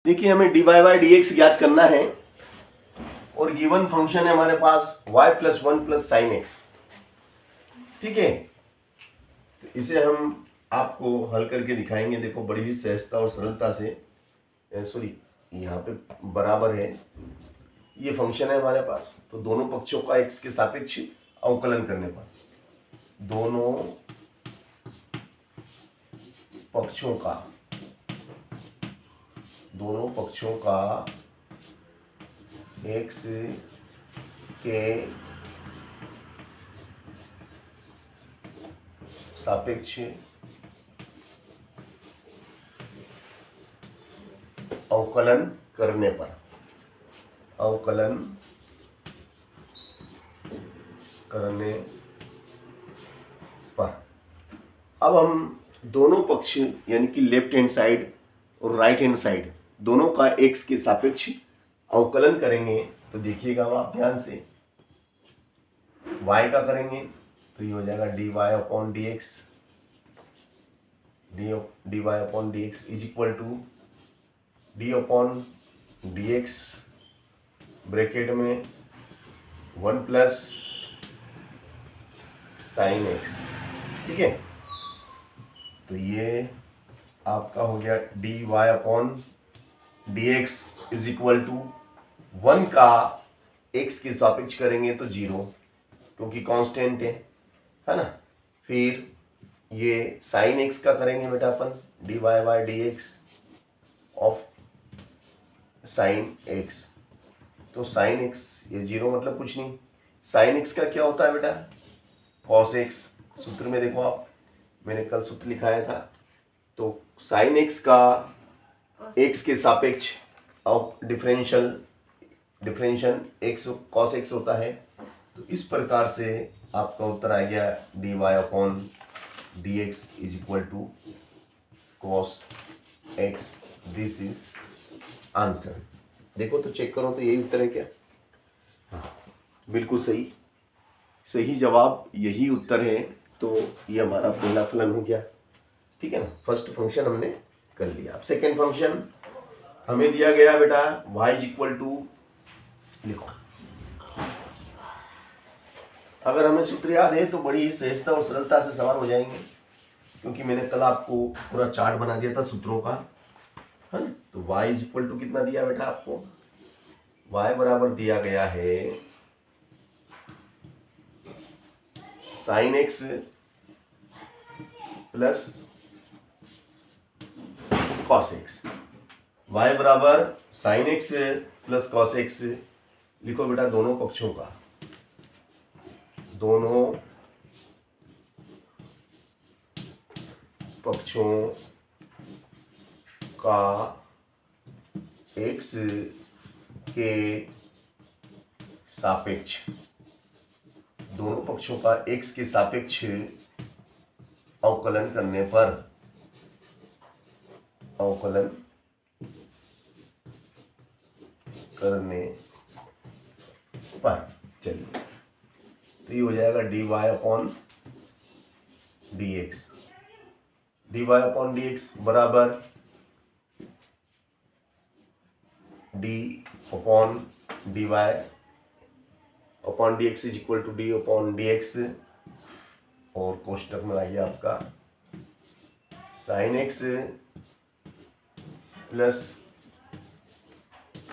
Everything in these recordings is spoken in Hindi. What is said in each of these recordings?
देखिए हमें dy बाई डी एक्स ज्ञात करना है और गिवन फंक्शन है हमारे पास y plus one plus sine x. ठीक है, तो इसे हम आपको हल करके दिखाएंगे। देखो बड़ी ही सहजता और सरलता से, सॉरी यहाँ पे बराबर है, ये फंक्शन है हमारे पास। तो दोनों पक्षों का x के सापेक्ष अवकलन करने पर दोनों पक्षों का x के सापेक्ष अवकलन करने पर अब हम दोनों पक्ष यानी कि लेफ्ट हैंड साइड और राइट हैंड साइड दोनों का x के सापेक्ष अवकलन करेंगे। तो देखिएगा आप ध्यान से, y का करेंगे तो ये हो जाएगा dy upon D X, dy upon D X is equal to d upon D X bracket में 1 प्लस साइन एक्स। ठीक है, तो ये आपका हो गया dy upon D X is equal to 1 का x के सापेक्ष करेंगे तो 0, क्योंकि कांस्टेंट है ना। फिर ये साइन एक्स का करेंगे बेटा अपन dy by D X of sine x. तो साइन एक्स ये 0 मतलब कुछ नहीं। साइन एक्स का क्या होता है बेटा, कॉस एक्स। सूत्र में देखो आप, मैंने कल सूत्र लिखाया था। तो साइन एक्स का एक्स के सापेक्ष डिफरेंशियल एक्स कॉस एक्स होता है। तो इस प्रकार से आपका उत्तर आ गया dy upon D X is equal to cos X. This is answer. देखो तो चेक करो तो यही उत्तर है क्या? हाँ, बिल्कुल सही जवाब यही उत्तर है। तो ये हमारा पहला फलन हो गया। ठीक है ना, फर्स्ट फंक्शन हमने कर लिया। अब सेकेंड फंक्शन हमें दिया गया बेटा y इज इक्वल टू, लिखो। अगर हमें सूत्र याद है तो बड़ी ही सहजता और सरलता से सवाल हो जाएंगे, क्योंकि मैंने कल आपको पूरा चार्ट बना दिया था सूत्रों का, है ना। तो y इज इक्वल टू कितना दिया बेटा आपको, y बराबर दिया गया है sine X plus cos x. y बराबर sign X plus cos x. लिखो बेटा दोनों पक्षों का x के सापेक्ष, दोनों पक्षों का x के सापेक्ष अवकलन करने पर चलिए, तो ये हो जाएगा dy अपॉन डी एक्स बराबर d upon dy upon D X is equal to d upon D X, और कोष्टक में आइए आपका sine X plus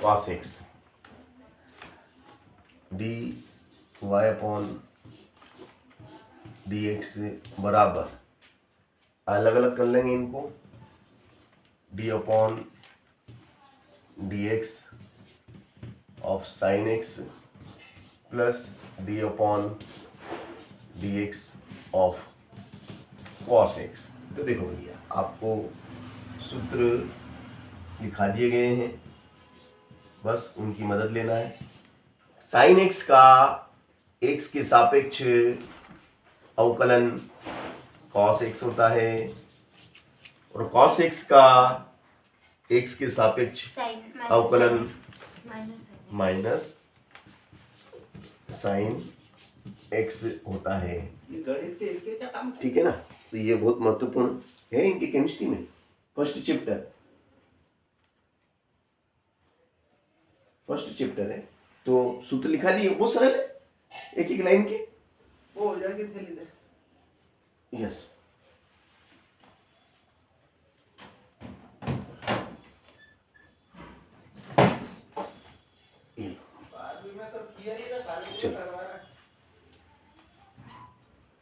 cos X D Y upon D X बराबर, अलग अलग कर लेंगे इनको, D upon D X of sine X plus D upon D X of cos X. तो देखो भैया आपको सूत्र लिखा दिए गए हैं, बस उनकी मदद लेना है। साइन एक्स का एक्स के सापेक्ष अवकलन कॉस एक्स होता है, और कॉस एक्स का एक्स के सापेक्ष अवकलन माइनस साइन एक्स होता है। ठीक है ना, तो ये बहुत महत्वपूर्ण है इनकी केमिस्ट्री में, फर्स्ट चैप्टर। फर्स्ट चैप्टर है तो सूत्र लिखा दिए, वो सरल है, एक एक लाइन के वो हो जाएगी थैली दे। यस।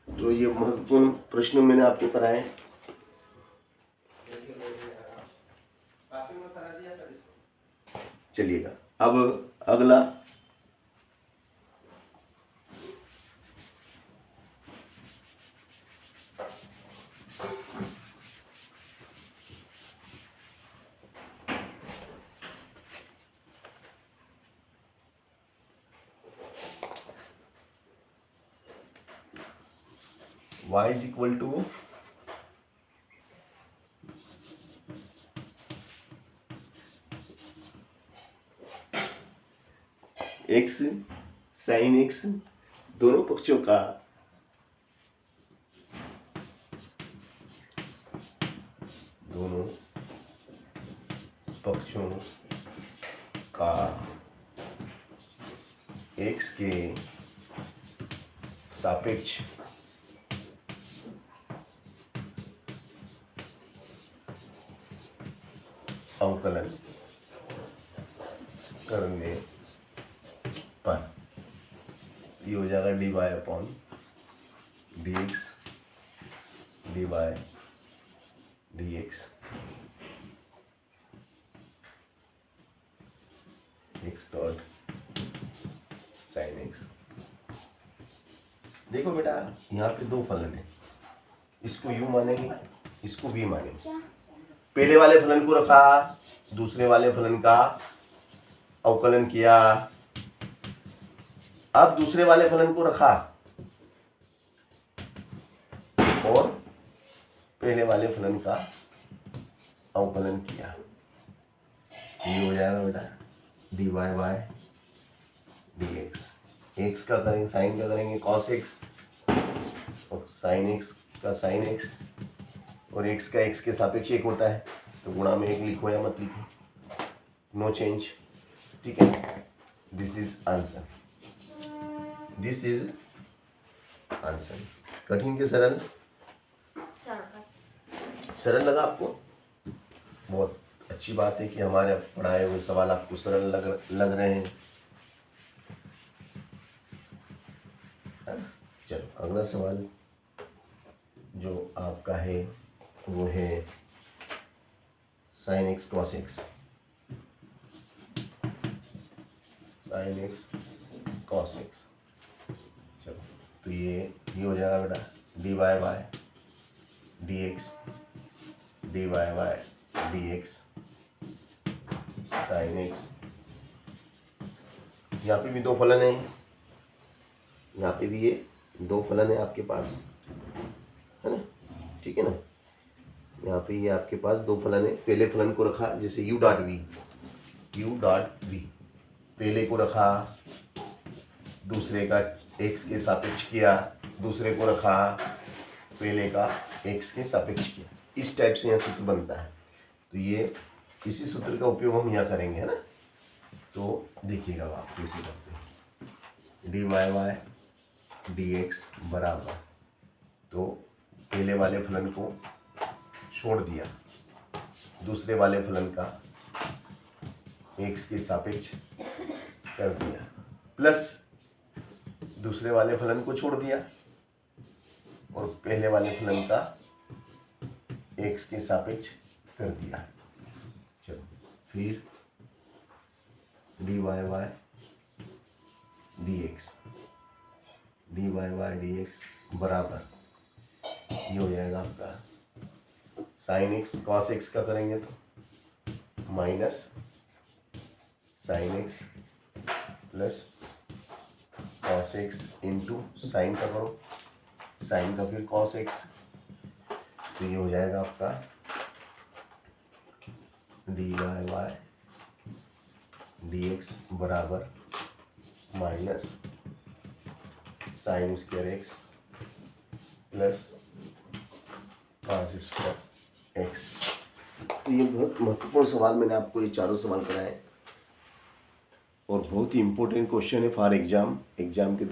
तो ये महत्वपूर्ण प्रश्न मैंने आपको कराए। चलिएगा अब अगला y is equal to x sin x, दोनों पक्षों का x के सापेक्ष अवकलन करने पर ये हो जाएगा dy अपॉन dx dy dx x dot sine x। देखो बेटा यहाँ पे दो फलन है, इसको u मानेंगे, इसको v मानेंगे। पहले वाले फलन को रखा, दूसरे वाले फलन का अवकलन किया, अब दूसरे वाले फलन को रखा और पहले वाले फलन का अवकलन किया, ये हो जाएगा बेटा dy बाय dx। x का करेंगे, साइन का करेंगे cos x और साइन x का साइन x, और x का x के सापेक्ष एक होता है तो गुणा में एक लिखो या मत लिखो, नो चेंज। ठीक है, this is answer, this is answer. कठिन के सरल? सरल लगा आपको? बहुत अच्छी बात है कि हमारे पढ़ाए हुए सवाल आपको सरल लग रहे हैं। चलो अगला सवाल जो आपका है वो है sine X cos X. Sine X cos X, चलो तो ये हो जाएगा बेटा D Y by D X D Y by D X sine X. यहाँ पे भी दो फलन है, यहाँ पे भी ये दो फलन है आपके पास, है ना? ठीक है ना? यहाँ पे ये आपके पास दो फलन है। पहले फलन को रखा जैसे u डॉट v, पहले को रखा, दूसरे का x के सापेक्ष किया, दूसरे को रखा, पहले का x के सापेक्ष किया। इस टाइप से यहाँ सूत्र बनता है। तो ये इसी सूत्र का उपयोग हम यहाँ करेंगे, है ना? तो देखिएगा आप कैसे करते हैं। D Y Y D X बराबर, तो पहले वाले फलन को छोड़ दिया, दूसरे वाले फलन का x के सापेक्ष कर दिया, प्लस दूसरे वाले फलन को छोड़ दिया और पहले वाले फलन का x के सापेक्ष कर दिया। चलो फिर D Y Y D X बराबर, ये हो जाएगा आपका साइन एक्स कॉस एक्स का करेंगे तो minus sign X plus cos x into sine का करो, साइन का फिर कॉस एक्स, तो ये हो जाएगा आपका D Y Y D X बराबर minus sine square X plus cos square X. तो ये बहुत महत्वपूर्ण सवाल, मैंने आपको ये चारों सवाल कराए। और बहुत ही इम्पोर्टेंट क्वेश्चन है फॉर एग्जाम की दृष्टि